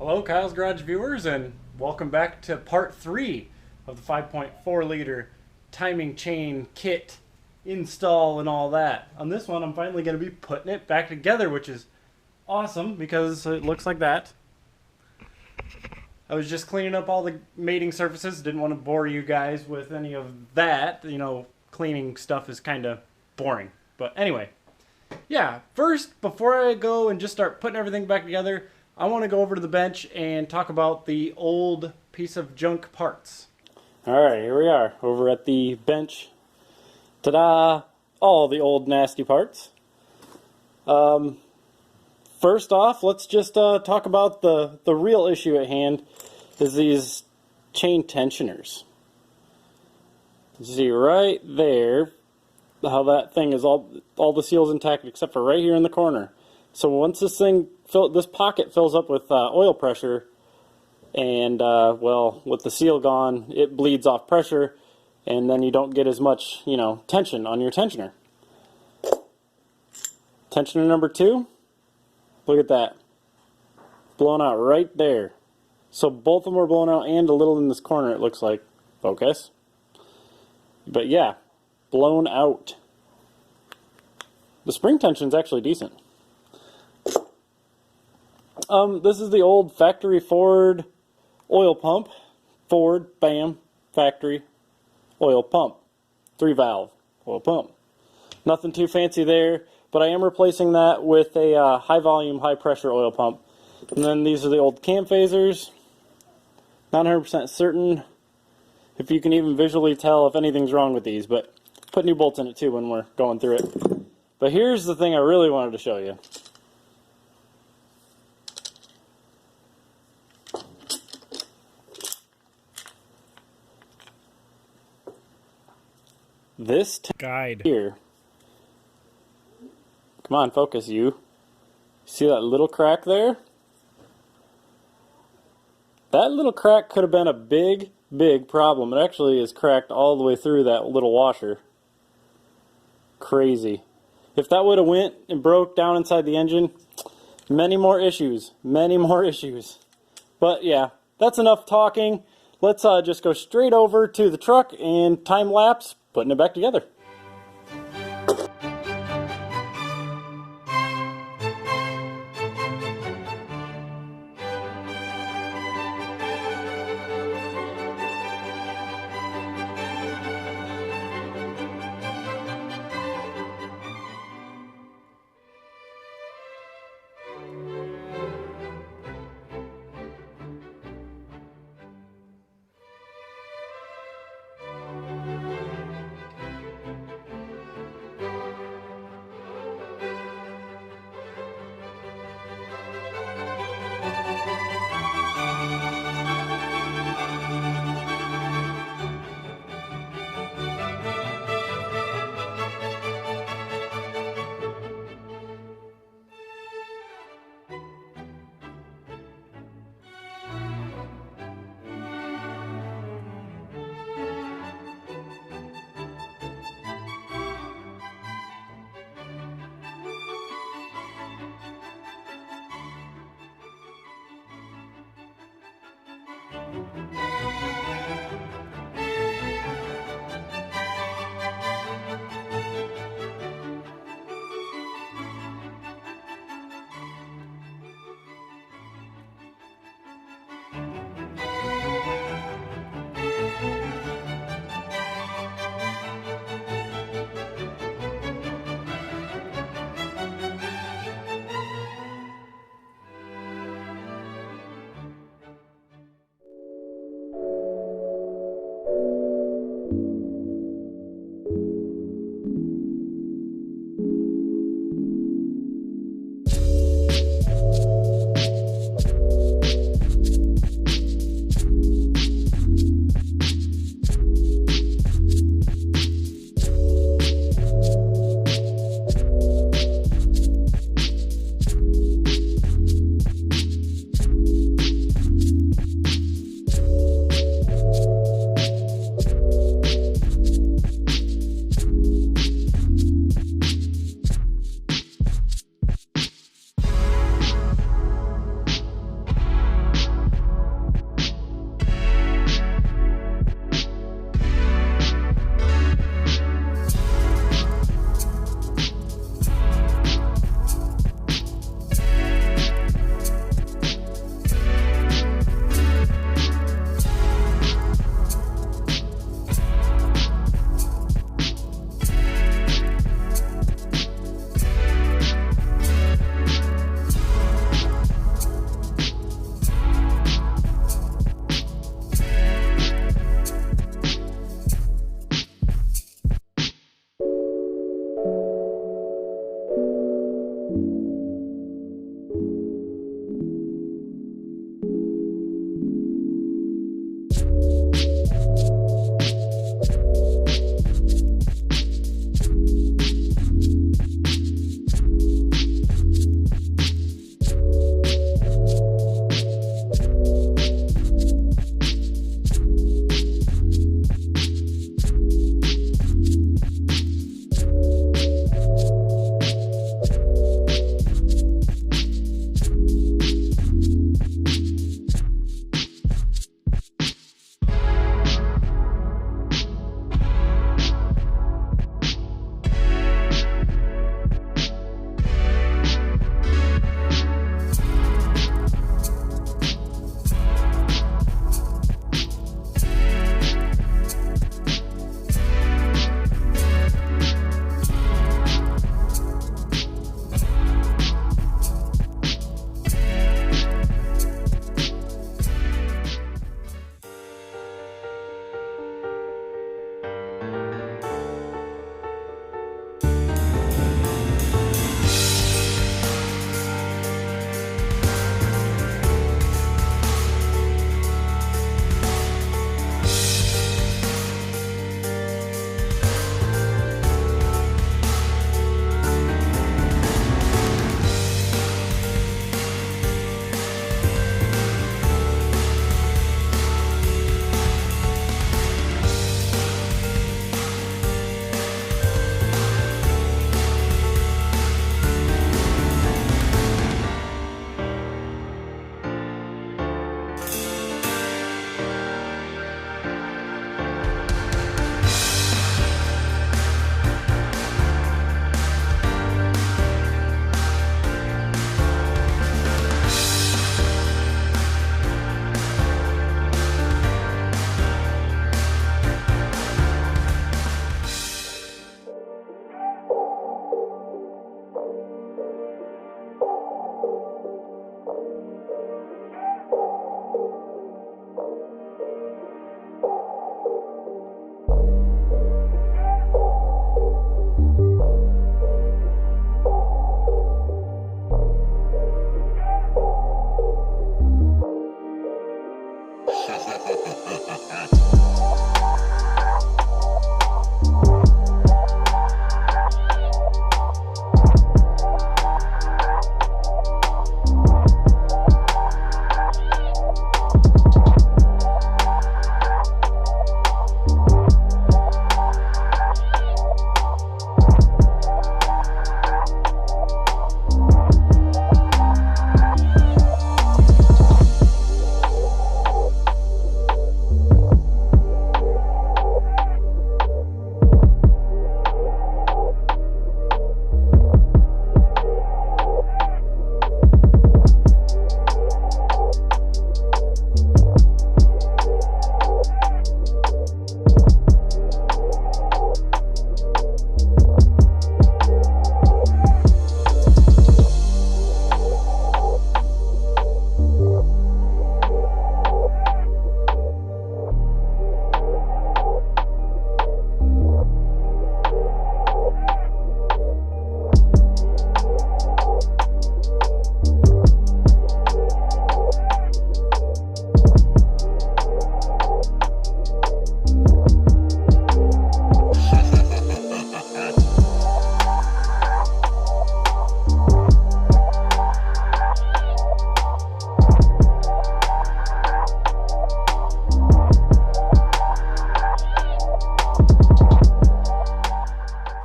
Hello, Kyle's Garage viewers, and welcome back to part 3 of the 5.4 liter timing chain kit install and all that. On this one, I'm finally going to be putting it back together, which is awesome because it looks like that. I was just cleaning up all the mating surfaces. Didn't want to bore you guys with any of that. You know, cleaning stuff is kind of boring. But anyway, yeah, first, before I go and just start putting everything back together, I want to go over to the bench and talk about the old piece of junk parts. Alright, here we are, over at the bench. Ta-da! All the old nasty parts. First off, let's just talk about the real issue at hand, is these chain tensioners. You see right there how that thing is all the seals intact except for right here in the corner. So once this pocket fills up with oil pressure, and well, with the seal gone, it bleeds off pressure, and then you don't get as much, tension on your tensioner. Tensioner number 2, look at that, blown out right there. So both of them are blown out, and a little in this corner, it looks like. Focus. But yeah, blown out. The spring tension's actually decent. This is the old factory Ford oil pump. Ford, bam, factory oil pump. 3-valve oil pump. Nothing too fancy there, but I am replacing that with a high volume, high pressure oil pump. And then these are the old cam phasers. Not 100% certain if you can even visually tell if anything's wrong with these, but put new bolts in it too when we're going through it. But here's the thing I really wanted to show you. This guide here. Come on, focus, you. See that little crack there? That little crack could have been a big, big problem. It actually is cracked all the way through that little washer. Crazy. If that would have went and broke down inside the engine, many more issues. Many more issues. But yeah, that's enough talking. Let's just go straight over to the truck and time lapse putting it back together.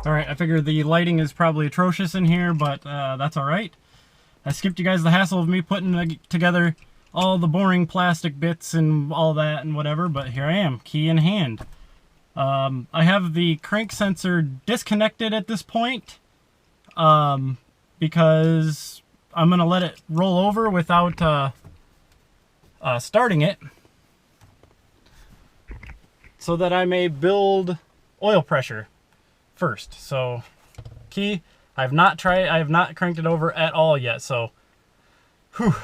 Alright, I figure the lighting is probably atrocious in here, but that's alright. I skipped you guys the hassle of me putting together all the boring plastic bits and all that and whatever, but here I am, key in hand. I have the crank sensor disconnected at this point, because I'm going to let it roll over without starting it, so that I may build oil pressure first. So, key, I have not cranked it over at all yet, so, whew.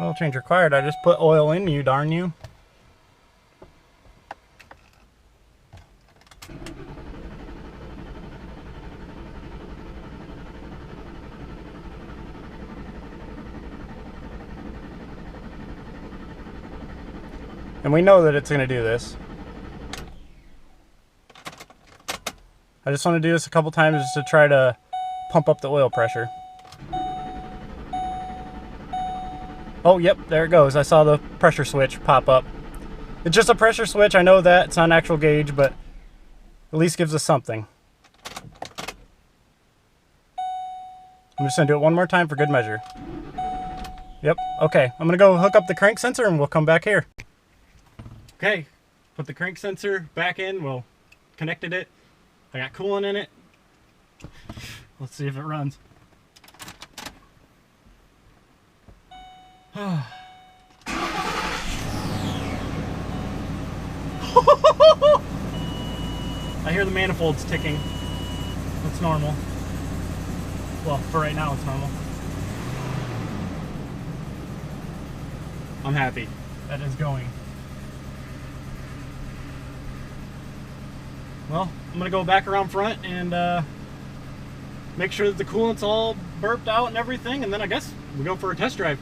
Oil change required. I just put oil in you, darn you. And we know that it's going to do this. I just want to do this a couple times just to try to pump up the oil pressure. Oh, yep, there it goes. I saw the pressure switch pop up. It's just a pressure switch. I know that. It's not an actual gauge, but at least gives us something. I'm just going to do it one more time for good measure. Yep, okay. I'm going to go hook up the crank sensor and we'll come back here. Okay, put the crank sensor back in. Well, connected it. I got coolant in it. Let's see if it runs. I hear the manifolds ticking. That's normal. Well, for right now it's normal. I'm happy. That is going. Well, I'm going to go back around front and make sure that the coolant's all burped out and everything, and then I guess we go for a test drive.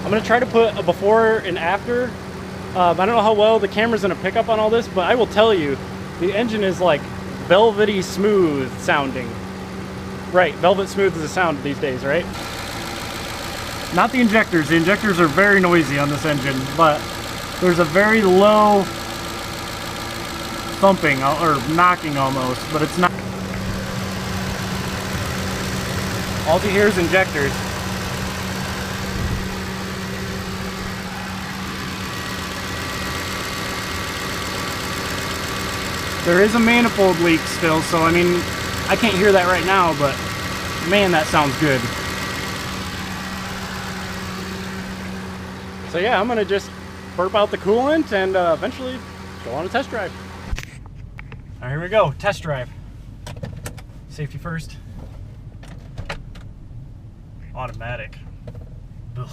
I'm going to try to put a before and after. I don't know how well the camera's going to pick up on all this, but I will tell you, the engine is like velvety smooth sounding. Right, velvet smooth is the sound these days, right? Not the injectors. The injectors are very noisy on this engine, but there's a very low thumping or knocking almost, but it's not. All you hear is injectors. There is a manifold leak still, so I mean, I can't hear that right now, but man, that sounds good. So yeah, I'm gonna just burp out the coolant and eventually go on a test drive. All right, here we go, test drive. Safety first. Automatic. Ugh.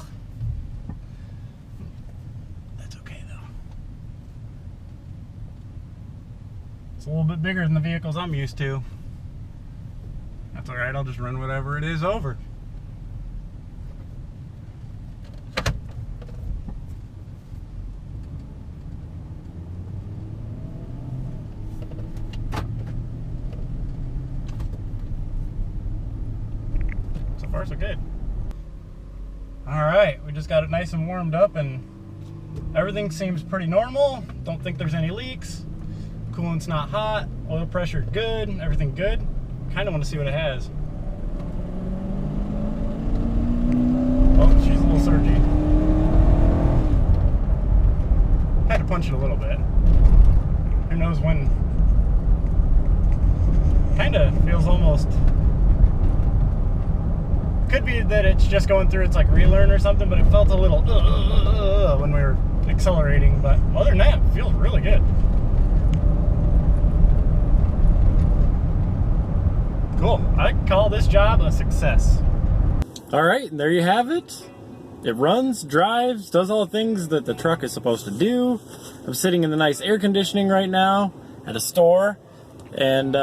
That's okay though. It's a little bit bigger than the vehicles I'm used to. That's all right, I'll just run whatever it is over. So far, so good. All right, we just got it nice and warmed up and everything seems pretty normal. Don't think there's any leaks. Coolant's not hot, oil pressure good, everything good. Kind of want to see what it has. Oh, she's a little surgy. Had to punch it a little bit. Who knows when. Kind of feels almost. Could be that it's just going through its like relearn or something, but it felt a little when we were accelerating. But other than that, it feels really good. Cool. I call this job a success. All right, there you have it. It runs, drives, does all the things that the truck is supposed to do. I'm sitting in the nice air conditioning right now at a store. And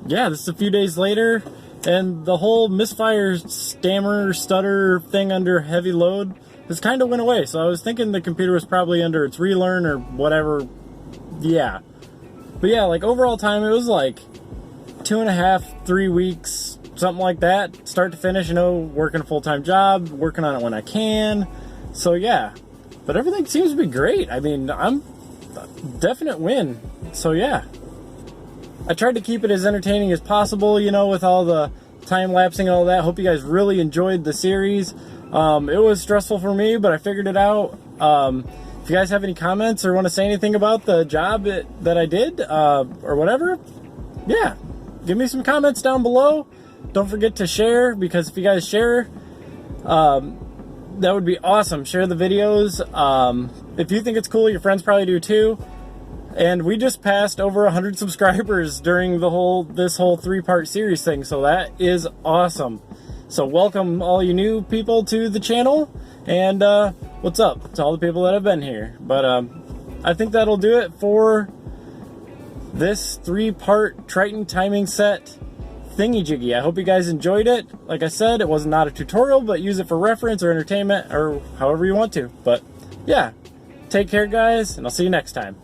yeah, this is a few days later. And the whole misfire, stammer, stutter thing under heavy load has kind of went away. So I was thinking the computer was probably under its relearn or whatever. Yeah. But yeah, like overall time, it was like 2.5, 3 weeks, something like that, start to finish, you know, working a full-time job, working on it when I can. So yeah, but everything seems to be great. I mean, I'm a definite win. So yeah, I tried to keep it as entertaining as possible, you know, with all the time lapsing and all that. Hope you guys really enjoyed the series. It was stressful for me, but I figured it out. If you guys have any comments or want to say anything about the job that I did, or whatever, yeah, give me some comments down below. Don't forget to share, because if you guys share, that would be awesome. Share the videos. If you think it's cool, your friends probably do too. And we just passed over 100 subscribers during this whole 3-part series thing, so that is awesome. So welcome all you new people to the channel, and what's up to all the people that have been here. But I think that'll do it for this 3-part Triton timing set thingy-jiggy. I hope you guys enjoyed it. Like I said, it was not a tutorial, but use it for reference or entertainment or however you want to. But yeah, take care guys, and I'll see you next time.